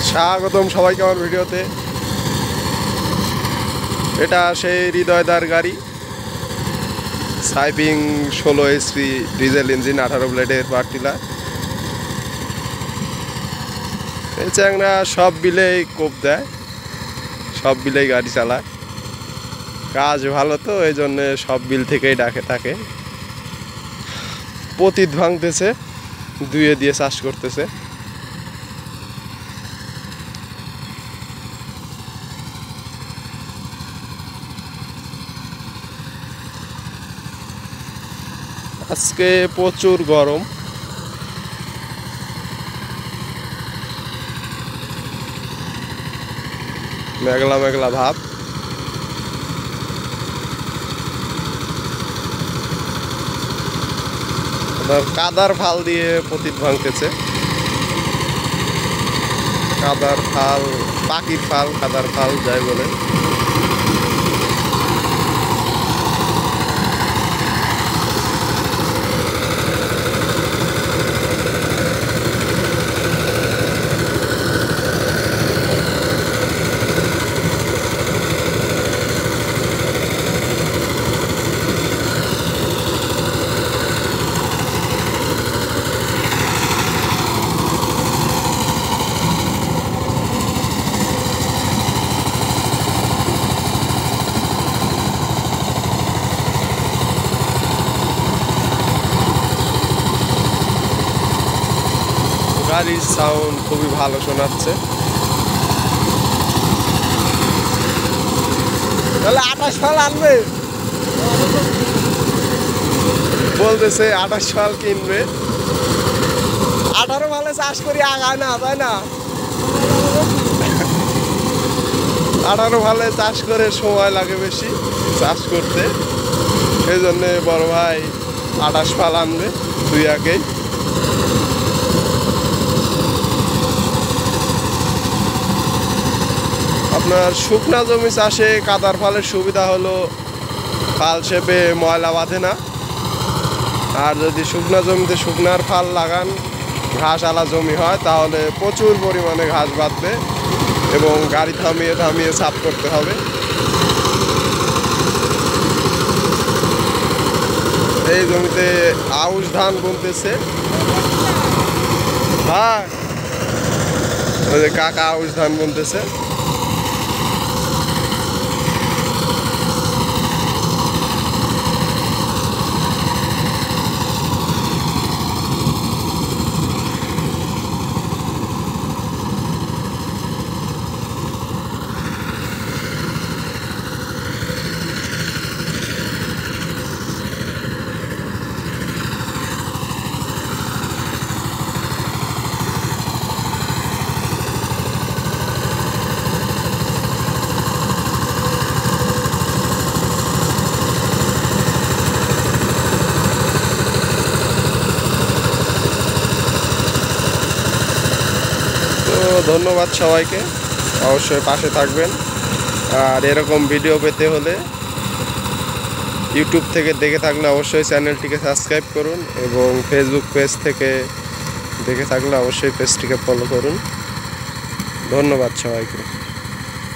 স্বাগতম সবাইকে আমার ভিডিওতে। এটা সেই হৃদয়দার গাড়ি, সাইপিং 16 HP ডিজেল ইঞ্জিন, 18 ব্লেডের পার্টিলা। এই চ্যাংরা সব বিলেই কোপ দেয়, সব বিলেই গাড়ি চালায়। কাজ ভালো তো এই জন্যে সব বিল থেকেই ডাকে থাকে। পতিত ভাঙতেছে, দুয়ে দিয়ে চাষ করতেছে। আজকে প্রচুর গরম, মেঘলা মেঘলা ভাব। কাদার ফাল দিয়ে পতিত ভাঙতেছে। কাদার ফাল, পাখির ফাল, কাদার ফাল যাই বলে। গাড়ির সাউন্ড খুবই ভালো শোনাচ্ছে। তাহলে 28 ফাল আনবে বলতেছে, 28 ফাল কিনবে। 18 ফালে চাষ করি আগায় না, তাই না? 18 ফালে চাষ করে সময় লাগে বেশি চাষ করতে, এই জন্যে বড় ভাই 28 ফাল আনবে দুই আগেই। আপনার শুকনা জমি চাষে কাদার ফালের সুবিধা হলো ফাল শেপে ময়লা বাঁধে না। আর যদি শুকনা জমিতে শুকনার ফাল লাগান, ঘাস আলা জমি হয়, তাহলে প্রচুর পরিমাণে ঘাস বাঁধবে এবং গাড়ি থামিয়ে থামিয়ে সাফ করতে হবে। এই জমিতে আউশ ধান বুনতেছে। হ্যাঁ, ওই যে কাকা আউশ ধান বুনতেছে। ধন্যবাদ সবাইকে, অবশ্যই পাশে থাকবেন। আর এরকম ভিডিও পেতে হলে ইউটিউব থেকে দেখে থাকলে অবশ্যই চ্যানেলটিকে সাবস্ক্রাইব করুন এবং ফেসবুক পেজ থেকে দেখে থাকলে অবশ্যই পেজটিকে ফলো করুন। ধন্যবাদ সবাইকে।